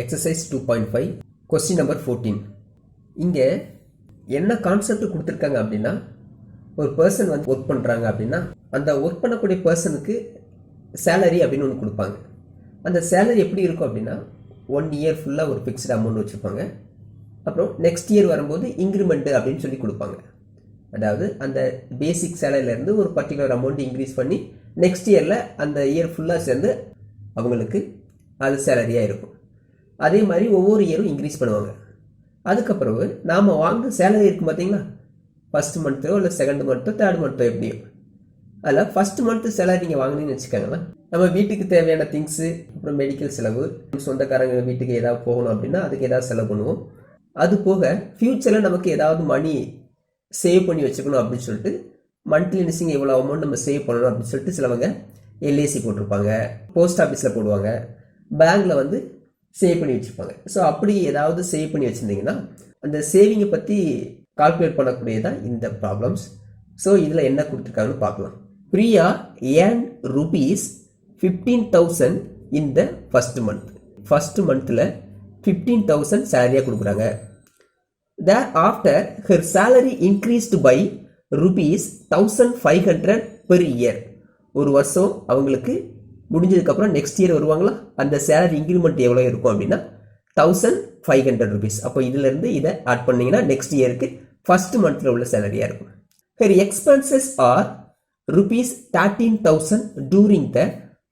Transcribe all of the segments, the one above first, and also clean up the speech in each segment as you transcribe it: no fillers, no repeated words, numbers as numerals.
Exercise 2.5 question number 14. இங்கே என்ன concept கொடுத்துருக்காங்க அப்படின்னா, ஒரு பர்சன் வந்து ஒர்க் பண்ணுறாங்க அப்படின்னா அந்த ஒர்க் பண்ணக்கூடிய பர்சனுக்கு சேலரி அப்படின்னு ஒன்று கொடுப்பாங்க. அந்த சேலரி எப்படி இருக்கும் அப்படின்னா 1 இயர் ஃபுல்லாக ஒரு ஃபிக்ஸ்டு அமௌண்ட் வச்சுருப்பாங்க. அப்புறம் நெக்ஸ்ட் இயர் வரும்போது இன்க்ரிமெண்ட்டு அப்படின்னு சொல்லி கொடுப்பாங்க. அதாவது அந்த பேசிக் சேலரியிலேருந்து ஒரு பர்டிகுலர் அமௌண்ட் இன்க்ரீஸ் பண்ணி நெக்ஸ்ட் இயரில் அந்த இயர் ஃபுல்லாக சேர்ந்து அவங்களுக்கு அது சேலரியாக இருக்கும். அதே மாதிரி ஒவ்வொரு இயரும் இன்க்ரீஸ் பண்ணுவாங்க. அதுக்கப்புறம் நாம் வாங்க சேலரி இருக்கும் பார்த்தீங்களா, ஃபஸ்ட் மந்த்தோ இல்லை செகண்ட் மந்த்தோ தேர்ட் மந்த்தோ எப்படியோ, அதில் ஃபஸ்ட் மந்த்து சேலரி நீங்கள் வாங்கினீங்கன்னு வச்சுக்கோங்களேன், நம்ம வீட்டுக்கு தேவையான திங்ஸு, அப்புறம் மெடிக்கல் செலவு, சொந்தக்காரங்க வீட்டுக்கு ஏதாவது போகணும் அப்படின்னா அதுக்கு ஏதாவது செலவு பண்ணுவோம். அது போக ஃப்யூச்சரில் நமக்கு ஏதாவது மணி சேவ் பண்ணி வச்சுக்கணும் அப்படின்னு சொல்லிட்டு மந்த்லி நிசிங் எவ்வளோ அமௌண்ட் நம்ம சேவ் பண்ணணும் அப்படின்னு சொல்லிட்டு சிலவங்க எல்ஐசி போட்டிருப்பாங்க, போஸ்ட் ஆஃபீஸில் போடுவாங்க, பேங்க்கில் வந்து சேவ் பண்ணி வச்சுருப்பாங்க. ஸோ அப்படி ஏதாவது சேவ் பண்ணி வச்சுருந்தீங்கன்னா அந்த சேவிங்கை பற்றி கால்குலேட் பண்ணக்கூடியதான் இந்த ப்ராப்ளம்ஸ். ஸோ இதில் என்ன கொடுத்துருக்காங்கன்னு பார்க்கலாம். Priya earn ₹15,000 in the first month. First மந்தில் 15,000 சேலரியாக கொடுக்குறாங்க. Thereafter her salary increased by ₹1,500 per year. ஒரு வருஷம் அவங்களுக்கு முடிஞ்சதுக்கப்புறம் நெக்ஸ்ட் இயர் வருவாங்களா, அந்த சேலரி இன்க்ரிமெண்ட் எவ்வளோ இருக்கும் அப்படின்னா ₹1,500. அப்போ இதிலேருந்து இதை ஆட் பண்ணிங்கன்னா நெக்ஸ்ட் இயருக்கு ஃபஸ்ட் மந்தில் உள்ள சேலரியாக இருக்கும். Her expenses R ₹13,000 during the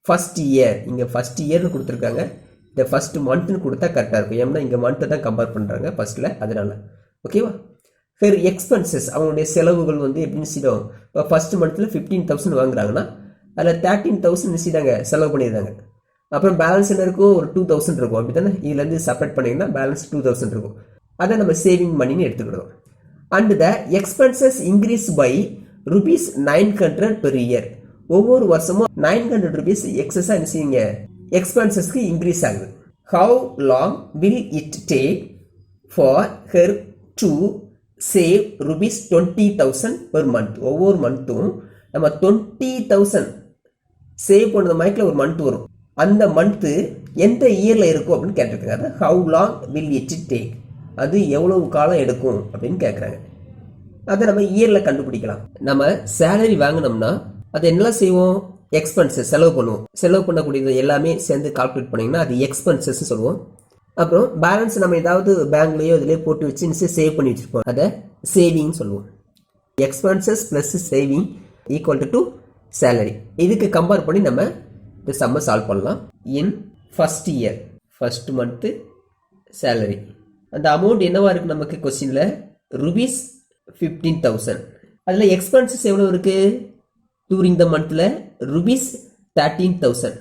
first year. இங்கே ஃபஸ்ட் இயர்னு கொடுத்துருக்காங்க, இந்த ஃபஸ்ட் மந்த்னு கொடுத்தா கரெக்டாக இருக்கும். ஏன்னா இங்கே மந்த்தை தான் கம்பேர் பண்ணுறாங்க ஃபஸ்ட்டில், அதனால் ஓகேவா. ஹர் எக்ஸ்பென்சஸ் அவங்களுடைய செலவுகள் வந்து எப்படின்னு செய்யும், இப்போ ஃபஸ்ட் மந்த்தில் 15,000 வாங்குறாங்கன்னா அதில் 13,000 செய்தாங்க செலவு பண்ணிடுறாங்க. அப்புறம் பேலன்ஸ் என்ன இருக்கும், ஒரு 2,000 இருக்கும். அப்படி தானே இதுலேருந்து செப்பரேட் பண்ணிங்கன்னா பேலன்ஸ் 2,000 இருக்கும். அதை நம்ம சேவிங் மணின்னு எடுத்துக்கிடுவோம். And the expenses increase by ₹900 per year. ஒவ்வொரு வருஷமும் ₹900 எக்ஸஸாக என்ன செய்யுங்க, எக்ஸ்பென்சஸ்க்கு இன்க்ரீஸ் ஆகுது. How long will it take for her to save ₹20,000 per month. ஒவ்வொரு மந்த்தும் நம்ம 20,000 சேவ் பண்ணது மைக்கில் ஒரு மந்த் வரும். அந்த மந்த்து எந்த இயரில் இருக்கும் அப்படின்னு கேட்டிருக்காங்க. How long will it take, அது எவ்வளவு காலம் எடுக்கும் அப்படின்னு கேட்குறாங்க. அதை நம்ம இயரில் கண்டுபிடிக்கலாம். நம்ம சேலரி வாங்கினோம்னா அது என்னெல்லாம் செய்வோம், எக்ஸ்பென்சஸ் செலவு பண்ணுவோம். செலவு பண்ணக்கூடியது எல்லாமே சேர்ந்து கால்குலேட் பண்ணிங்கன்னா அது எக்ஸ்பென்சஸ் சொல்லுவோம். அப்புறம் பேலன்ஸ் நம்ம ஏதாவது பேங்க்லேயோ இதிலே போட்டு வச்சு சேவ் பண்ணி வச்சுருப்போம், அதை சேவிங் சொல்லுவோம். Expenses plus saving equal to salary. இதுக்கு கம்பேர் பண்ணி நம்ம இந்த சம்மை சால்வ் பண்ணலாம். In first year first month salary, அந்த அமௌண்ட் என்னவா இருக்குது நமக்கு கொஸ்டினில் ₹15,000. அதில் எக்ஸ்பென்சஸ் எவ்வளோ இருக்குது டூரிங் த மந்தில் ₹13,000.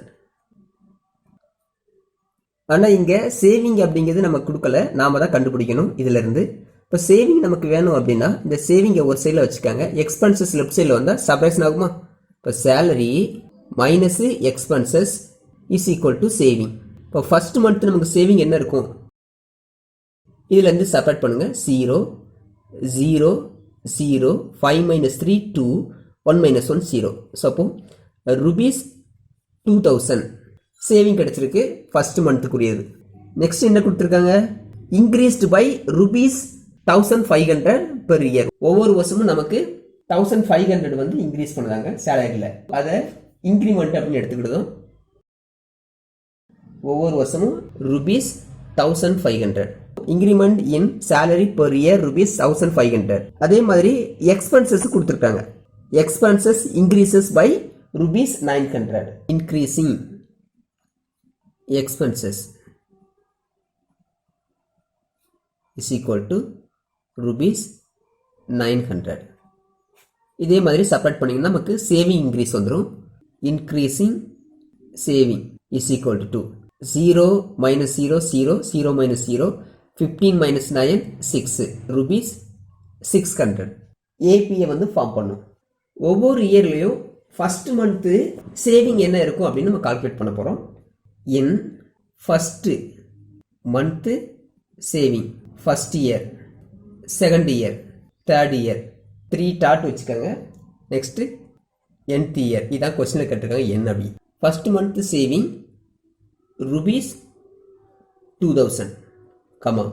ஆனால் இங்கே சேவிங் அப்படிங்கிறது நமக்கு கொடுக்கல, நாம் தான் கண்டுபிடிக்கணும் இதிலேருந்து. இப்போ சேவிங் நமக்கு வேணும் அப்படின்னா இந்த சேவிங்கை ஒரு சைடில் வச்சுக்காங்க, எக்ஸ்பென்சஸ் லெஃப்ட் சைடில் வந்தால் சப்ரேஷன் ஆகுமா. இப்போ salary minus expenses is equal to saving. இப்போ ஃபஸ்ட் மந்த் நமக்கு சேவிங் என்ன இருக்கும், இதுலேருந்து செப்பரேட் பண்ணுங்கள். 0 0 0 5 - 3 2 1 - 1 0. ஸோ அப்போ ₹2,000 சேவிங் கிடச்சிருக்கு ஃபஸ்ட் மந்த்துக்குரியது. நெக்ஸ்ட் என்ன கொடுத்துருக்காங்க, இன்க்ரீஸ்டு பை ₹1,500 பெர் இயர். ஒவ்வொரு வருஷமும் நமக்கு 1,500 வந்து இன்க்ரீஸ் பண்ணுறாங்க சேலரியில், அதை இன்க்ரிமெண்ட் அப்படின்னு எடுத்துக்கிட்டதும் ஒவ்வொரு வருஷமும் ₹1,500 increment in salary per year ₹1,500. அதே மாதிரி எக்ஸ்பென்சஸ் கொடுத்துருக்காங்க, expenses increases by ₹900. Increasing expenses is equal to ₹900. இதே மாதிரி செப்பரேட் பண்ணிங்கன்னா நமக்கு சேவிங் இன்க்ரீஸ் வந்துடும். Increasing saving is equal to 0 - 0 0 0 - 0 15 - 9 6 ₹600. ஏபியை வந்து ஃபார்ம் பண்ணும். ஒவ்வொரு இயர்லேயும் ஃபஸ்ட்டு மந்த்து சேவிங் என்ன இருக்கும் அப்படின்னு நம்ம கால்குலேட் பண்ண போகிறோம். In first month saving first year, second year, third year, 3 dot வச்சுக்கோங்க. நெக்ஸ்ட்டு nth இயர், இதான் கொஸ்டினில் கேட்டிருக்காங்க. என்ன அப்படி first month saving 2000 comma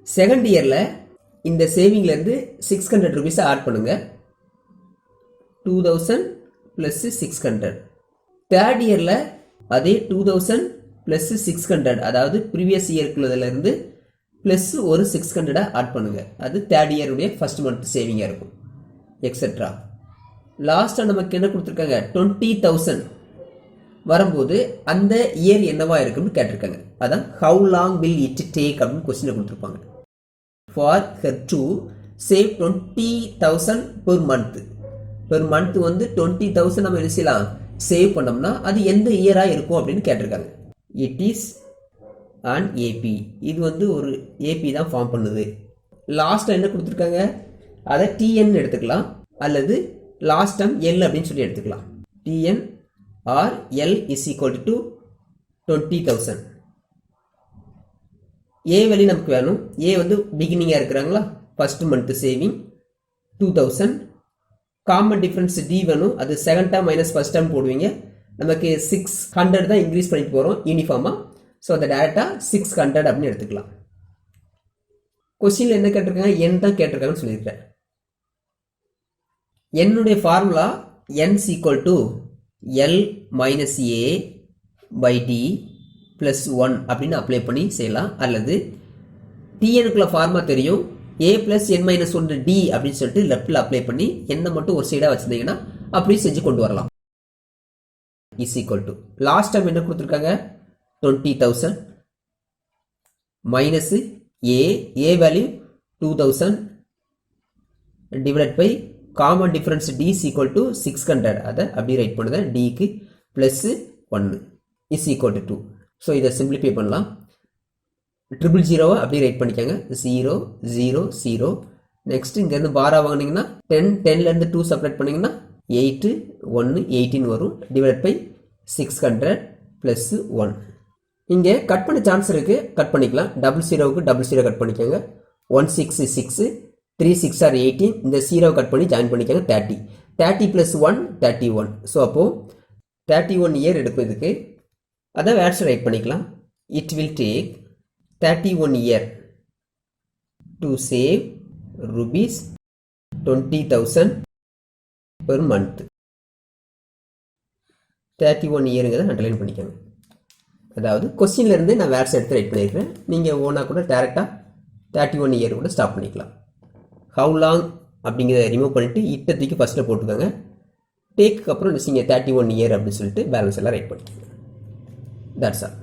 second இயரில் இந்த சேவிங்லேருந்து 600 ருபீஸை ஆட் பண்ணுங்க 2000 ப்ளஸ் 600. தேர்ட் இயரில் அதே 2000 ப்ளஸ் 600 அதாவது ப்ரீவியஸ் இயர்க்குள்ளதுலேருந்து ப்ளஸ் ஒரு 600 ஆட் பண்ணுங்க. அது தேர்ட் இயருடைய ஃபர்ஸ்ட் மந்த் சேவிங்காக இருக்கும் எக்ஸெட்ரா. லாஸ்ட்டாக நமக்கு என்ன கொடுத்துருக்காங்க 20,000 வரும்போது அந்த இயர் என்னவா இருக்குன்னு கேட்டிருக்காங்க. அதான் how long will it take அப்படின்னு கொஸ்டினை கொடுத்துருப்பாங்க. For her to save 20,000 per month. Per month வந்து 20,000 நம்ம என்ன செய்யலாம் சேவ் பண்ணோம்னா அது எந்த இயராக இருக்கும் அப்படின்னு கேட்டிருக்காங்க. It is and AP. இது வந்து ஒரு ஏபி தான் ஃபார்ம் பண்ணுது. லாஸ்ட்டாக என்ன கொடுத்துருக்காங்க அதை டிஎன் எடுத்துக்கலாம் அல்லது லாஸ்ட் டைம் எல் அப்படின்னு சொல்லி எடுத்துக்கலாம். TN or L is equal to 20,000. A value நமக்கு வேணும். ஏ வந்து பிகினிங்காக இருக்கிறாங்களா first month saving 2000. Common difference D வேணும். அது second term minus first term போடுவீங்க. நமக்கு 600 தான் இன்க்ரீஸ் பண்ணிட்டு போகிறோம் யூனிஃபார்மாக. ஸோ அதை டேரெக்டாக 600 அப்படின்னு எடுத்துக்கலாம். கொஸ்டினில் என்ன கேட்டிருக்காங்க என் தான் கேட்டிருக்காங்கன்னு சொல்லியிருக்கேன். என்னுடைய formula n equal to L minus A by D plus 1 அப்படின்னு அப்ளை பண்ணி செய்யலாம். அல்லது டிஎனுக்குள்ள ஃபார்முலா தெரியும் A plus N minus 1 D அப்படின்னு சொல்லிட்டு லெஃப்டில் அப்ளை பண்ணி என்ன மட்டும் ஒரு சைடாக வச்சுருந்தீங்கன்னா அப்படியே செஞ்சு கொண்டு வரலாம். Is equal to last time என்ன கொடுத்துருக்காங்க 20,000 minus A value 2000 divide by common difference D is equal to 600. அதை அப்படி ரைட் பண்ணுதேன் டிக்கு plus 1 is equal to 2. So இதை சிம்பிளிஃபை பண்ணலாம். 000 அப்படி ரைட் பண்ணிக்கோங்க 0 0 0. நெக்ஸ்ட் இங்கேருந்து பாரா வாங்கினீங்கன்னா 10லேருந்து 2 செப்பரேட் பண்ணிங்கன்னா 8 1 18 வரும். Divide by 600 plus 1. இங்கே கட் பண்ண சான்ஸ் இருக்குது, கட் பண்ணிக்கலாம். 00க்கு 00 கட் பண்ணிக்கோங்க. 1 6 6 3 6 are 18. இந்த 0 கட் பண்ணி ஜாயின் பண்ணிக்கோங்க 30. 30 ப்ளஸ் 1 31. ஸோ அப்போது 31 இயர் எடுக்கும் இதுக்கு. அதை ஆன்சர் ரைட் பண்ணிக்கலாம். It will take 31 year to save rupees 20,000 per month. 31 இயருங்கிறத அண்டர்லைன் பண்ணிக்கோங்க. அதாவது கொஸ்டின்லேருந்து நான் வேர்ட்ஸ் எடுத்து ரைட் பண்ணியிருக்கிறேன். நீங்கள் ஓனாக கூட டேரெக்டாக 31 இயர் கூட ஸ்டாப் பண்ணிக்கலாம். ஹவு லாங் அப்படிங்கிறத ரிமூவ் பண்ணிவிட்டு இட்டத்துக்கு ஃபஸ்ட்டில் போட்டுக்கோங்க. டேக்கு அப்புறம் நீங்கள் 31 இயர் அப்படின்னு சொல்லிட்டு பேலன்ஸ் எல்லாம் ரைட் பண்ணிக்கோங்க. That's all.